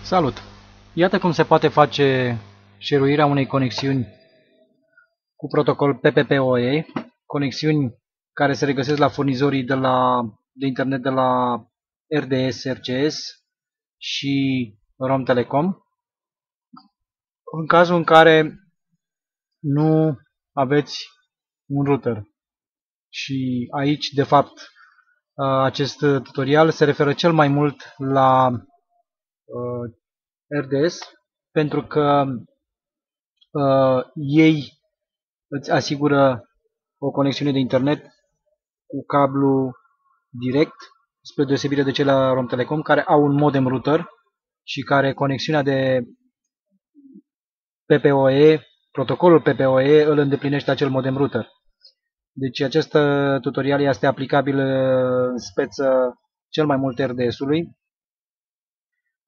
Salut! Iată cum se poate face share-uirea unei conexiuni cu protocol PPPoE, conexiuni care se regăsesc la furnizorii de internet de la RDS, RCS și Romtelecom, în cazul în care nu aveți un router. Și aici, de fapt, acest tutorial se referă cel mai mult la RDS, pentru că ei îți asigură o conexiune de internet cu cablu direct, spre deosebire de cei la Romtelecom, care au un modem router și care conexiunea de PPoE, protocolul PPoE, îl îndeplinește acel modem router. Deci acest tutorial este aplicabil în speță cel mai mult RDS-ului.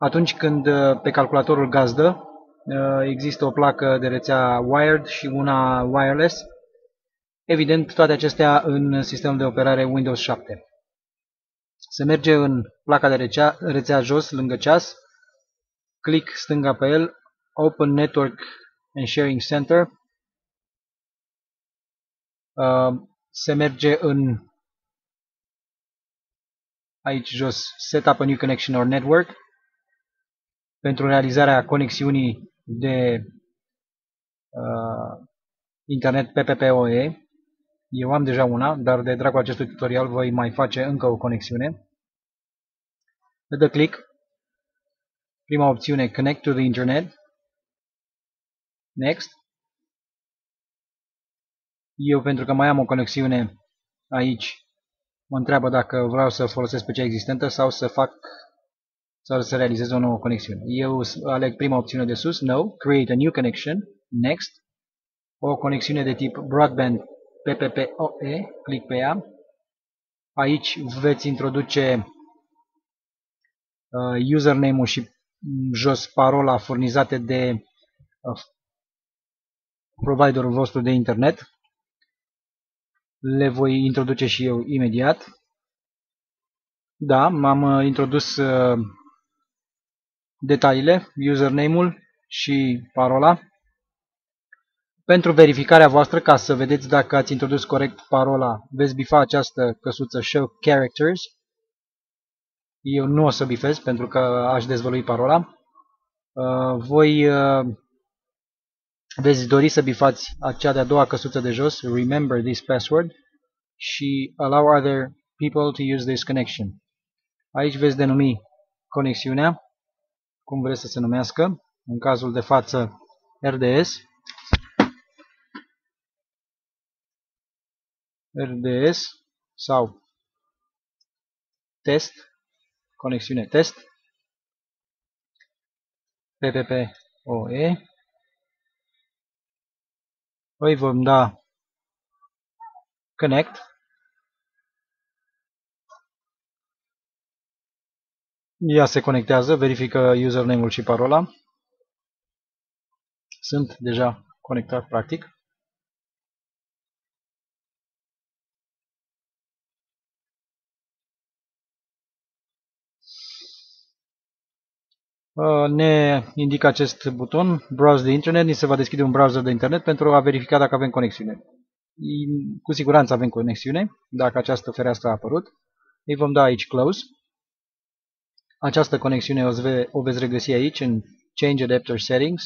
Atunci când pe calculatorul gazdă există o placă de rețea wired și una wireless, evident toate acestea în sistemul de operare Windows 7. Se merge în placa de rețea jos, lângă ceas, click stânga pe el, Open Network and Sharing Center, se merge în aici jos, Set up a new connection or network, pentru realizarea conexiunii de internet PPPoE. Eu am deja una, dar de dragul acestui tutorial voi mai face încă o conexiune. Dă click. Prima opțiune, Connect to the Internet. Next. Eu, pentru că mai am o conexiune aici, mă întreabă dacă vreau să folosesc pe cea existentă sau să realizez o nouă conexiune. Eu aleg prima opțiune de sus, No, Create a new connection. Next. O conexiune de tip Broadband PPPoE, click pe ea. Aici veți introduce username-ul și jos parola furnizate de providerul vostru de internet. Le voi introduce și eu imediat. Da, m-am introdus detaliile, username-ul și parola. Pentru verificarea voastră, ca să vedeți dacă ați introdus corect parola, veți bifa această căsuță Show Characters. Eu nu o să bifez pentru că aș dezvălui parola. Veți dori să bifați cea de-a doua căsuță de jos, Remember this password, și Allow other people to use this connection. Aici veți denumi conexiunea, cum vreți să se numească, în cazul de față RDS sau test, conexiune test, PPPoE. Îi vom da Connect. Ea se conectează, verifică username-ul și parola. Sunt deja conectat practic. Ne indică acest buton, Browse the Internet, ni se va deschide un browser de internet pentru a verifica dacă avem conexiune. Cu siguranță avem conexiune, dacă această fereastră a apărut. Îi vom da aici Close. Această conexiune o veți regăsi aici în Change Adapter Settings,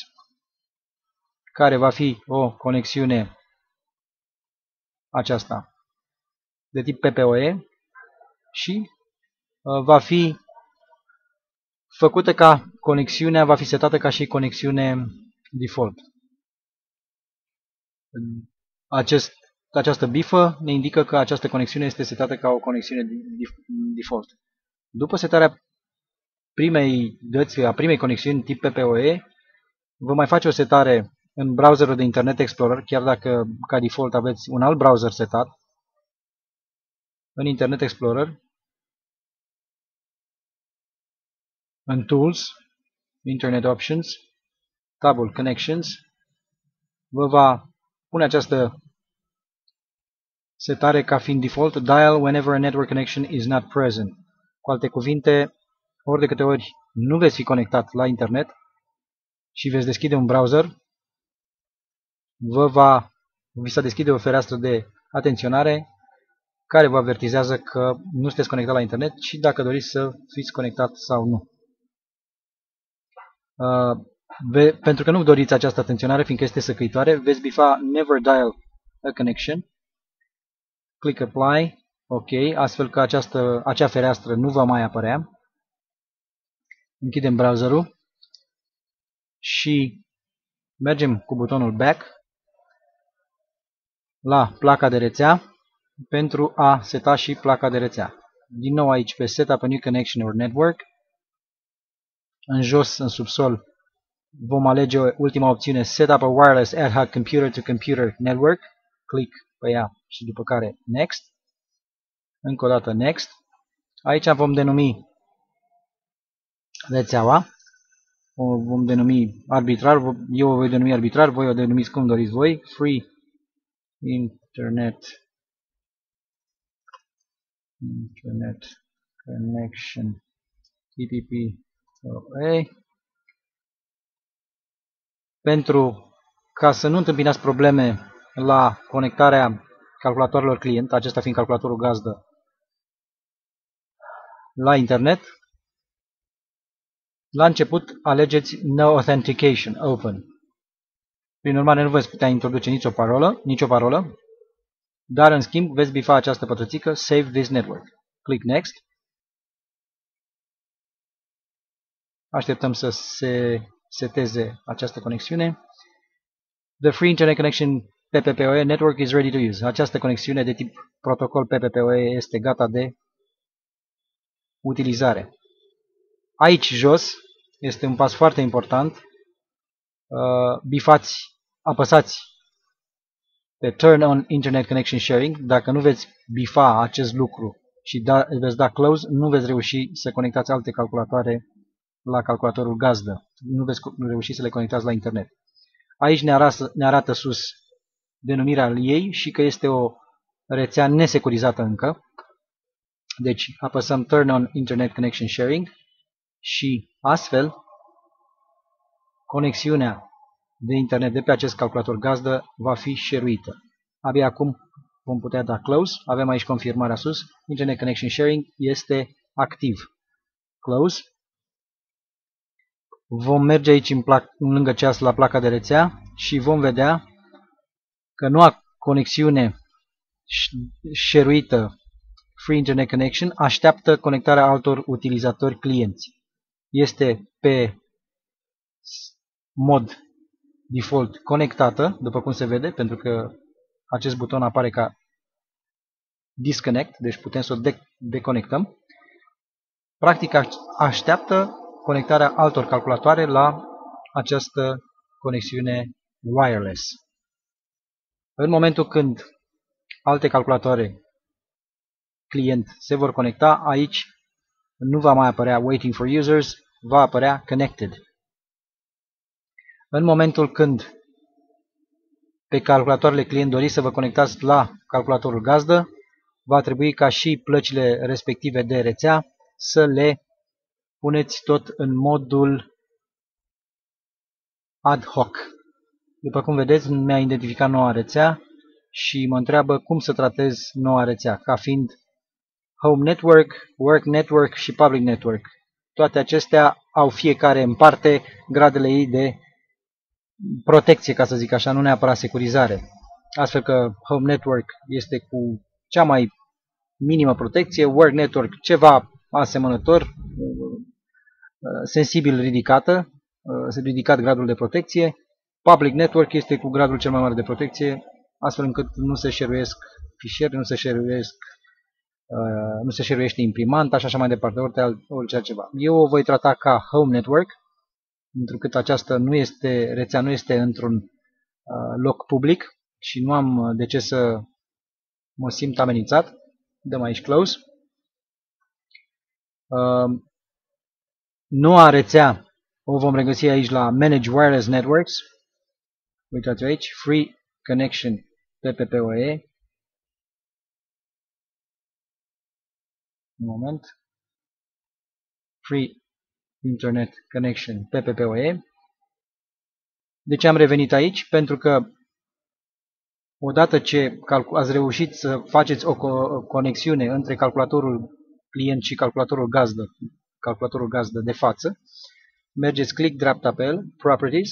care va fi o conexiune aceasta de tip PPoE și va fi făcută ca conexiunea, va fi setată ca și conexiune default. Această bifă ne indică că această conexiune este setată ca o conexiune default. După setarea a primei conexiuni tip PPoE, vă mai face o setare în browserul de Internet Explorer, chiar dacă ca default aveți un alt browser setat. În Internet Explorer, în Tools, Internet Options, tabul Connections, vă va pune această setare ca fiind default, dial whenever a network connection is not present. Cu alte cuvinte, ori de câte ori nu veți fi conectat la internet și veți deschide un browser, vi se deschide o fereastră de atenționare care vă avertizează că nu sunteți conectat la internet și dacă doriți să fiți conectat sau nu. Pentru că nu doriți această atenționare, fiindcă este săcăitoare, veți bifa Never Dial a Connection. Click Apply, OK, astfel că acea fereastră nu va mai apărea. Închidem browserul și mergem cu butonul Back la placa de rețea pentru a seta și placa de rețea. Din nou aici pe Setup a New Connection or Network. În jos, în subsol, vom alege ultima opțiune Setup a Wireless Ad Hoc Computer to Computer Network. Click pe ea și după care Next. Încă o dată Next. Aici vom denumi rețeaua. O vom denumi arbitrar. Eu o voi denumi arbitrar, voi o denumiți cum doriți voi. Free Internet Connection TPP-OA. Pentru ca să nu întâmpinați probleme la conectarea calculatoarelor client, acesta fiind calculatorul gazdă, la internet, la început alegeți No Authentication Open. Prin urmare, nu veți putea introduce nicio parolă, dar în schimb veți bifa această pătrățică Save this network. Click Next. Așteptăm să se seteze această conexiune. The Free Internet Connection PPPoE network is ready to use. Această conexiune de tip protocol PPPoE este gata de utilizare. Aici jos este un pas foarte important. Apăsați pe Turn on Internet Connection Sharing. Dacă nu veți bifa acest lucru și veți da close, nu veți reuși să conectați alte calculatoare la calculatorul gazdă. Nu veți reuși să le conectați la internet. Aici ne arată sus denumirea ei și că este o rețea nesecurizată încă. Deci apăsăm Turn on Internet Connection Sharing și astfel conexiunea de internet de pe acest calculator gazdă va fi share-uită. Abia acum vom putea da close. Avem aici confirmarea sus. Internet Connection Sharing este activ. Close. Vom merge aici lângă ceas la placa de rețea și vom vedea că noua conexiune share-uită Free Internet Connection așteaptă conectarea altor utilizatori clienți. Este pe mod default conectată, după cum se vede, pentru că acest buton apare ca disconnect, deci putem să o deconectăm. Practic așteaptă conectarea altor calculatoare la această conexiune wireless. În momentul când alte calculatoare client se vor conecta, aici nu va mai apărea Waiting for Users, va apărea Connected. În momentul când pe calculatoarele client doriți să vă conectați la calculatorul gazdă, va trebui ca și plăcile respective de rețea să le puneți tot în modul ad hoc. După cum vedeți, mi-a identificat noua rețea și mă întreabă cum să tratez noua rețea, ca fiind Home Network, Work Network și Public Network. Toate acestea au fiecare în parte gradele ei de protecție, ca să zic așa, nu neapărat securizare. Astfel că Home Network este cu cea mai minimă protecție, Work Network ceva asemănător, sensibil ridicat gradul de protecție, Public Network este cu gradul cel mai mare de protecție, astfel încât nu se share-uiesc fișiere, nu se share-uiește imprimanta și așa mai departe, orice altceva. Eu o voi trata ca Home Network, pentru că această rețea nu este într-un loc public și nu am de ce să mă simt amenințat. Dăm aici Close. Noua rețea o vom regăsi aici la Manage Wireless Networks. Uitați aici, Free Connection PPPoE. Un moment. Free Internet Connection PPPoE. De ce am revenit aici? Pentru că odată ce ați reușit să faceți o conexiune între calculatorul client și calculatorul gazdă de față, mergeți click dreapta pe el, Properties,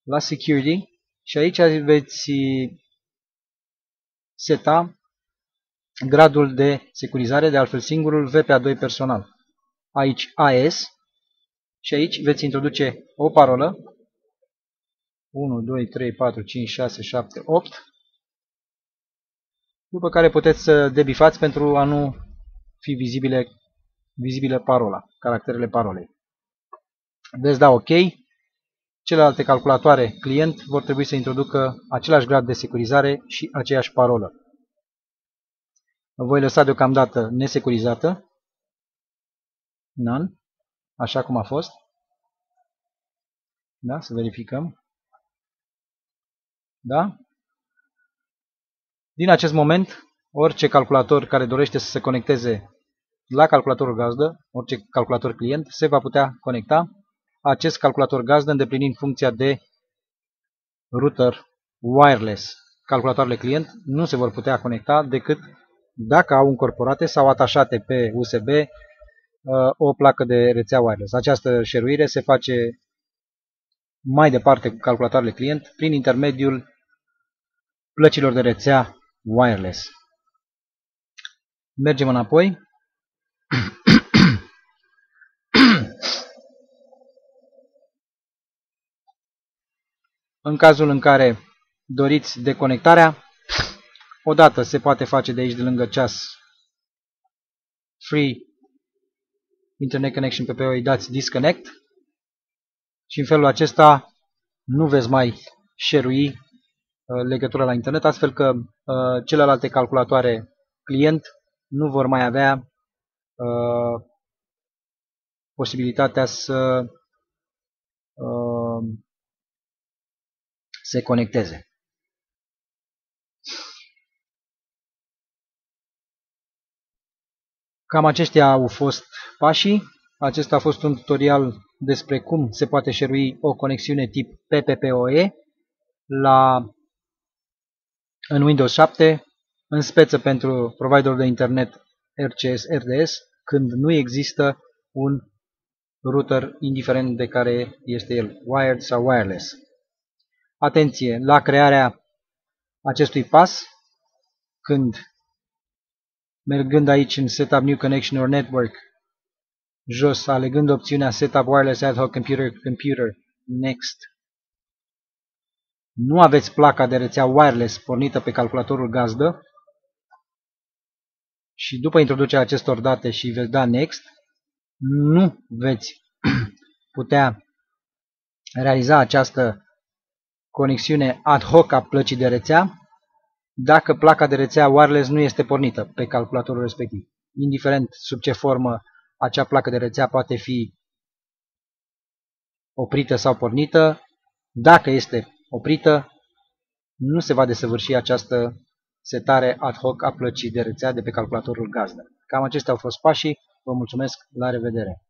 la Security și aici veți seta gradul de securizare, de altfel singurul VPA2 personal. Aici AS și aici veți introduce o parolă 1, 2, 3, 4, 5, 6, 7, 8, după care puteți să debifați pentru a nu fi vizibile parola, caracterele parolei. Veți da OK. Celelalte calculatoare client vor trebui să introducă același grad de securizare și aceeași parolă. O voi lăsa deocamdată nesecurizată, none, așa cum a fost. Da, să verificăm. Da? Din acest moment, orice calculator care dorește să se conecteze la calculatorul gazdă, orice calculator client, se va putea conecta. Acest calculator gazdă îndeplinind funcția de router wireless. Calculatoarele client nu se vor putea conecta decât dacă au încorporate sau atașate pe USB o placă de rețea wireless. Această șeruire se face mai departe cu calculatoarele client prin intermediul plăcilor de rețea wireless. Mergem înapoi. În cazul în care doriți deconectarea, odată se poate face de aici, de lângă ceas Free Internet Connection PPO, îi dați Disconnect și în felul acesta nu veți mai share-ui legătura la internet, astfel că celelalte calculatoare client nu vor mai avea posibilitatea să se conecteze. Cam aceștia au fost pașii. Acesta a fost un tutorial despre cum se poate share-ui o conexiune tip PPPoE în Windows 7, în speță pentru providerul de internet RCS-RDS, când nu există un router indiferent de care este el, wired sau wireless. Atenție la crearea acestui pas, când mergând aici în Setup New Connection or Network, jos, alegând opțiunea Setup Wireless Ad Hoc Computer, Next, nu aveți placa de rețea wireless pornită pe calculatorul gazdă și după introducerea acestor date și veți da Next, nu veți putea realiza această conexiune ad hoc a plăcii de rețea dacă placa de rețea wireless nu este pornită pe calculatorul respectiv. Indiferent sub ce formă acea placă de rețea poate fi oprită sau pornită, dacă este oprită, nu se va desăvârși această setare ad hoc a plăcii de rețea de pe calculatorul gazdă. Cam acestea au fost pașii. Vă mulțumesc, la revedere!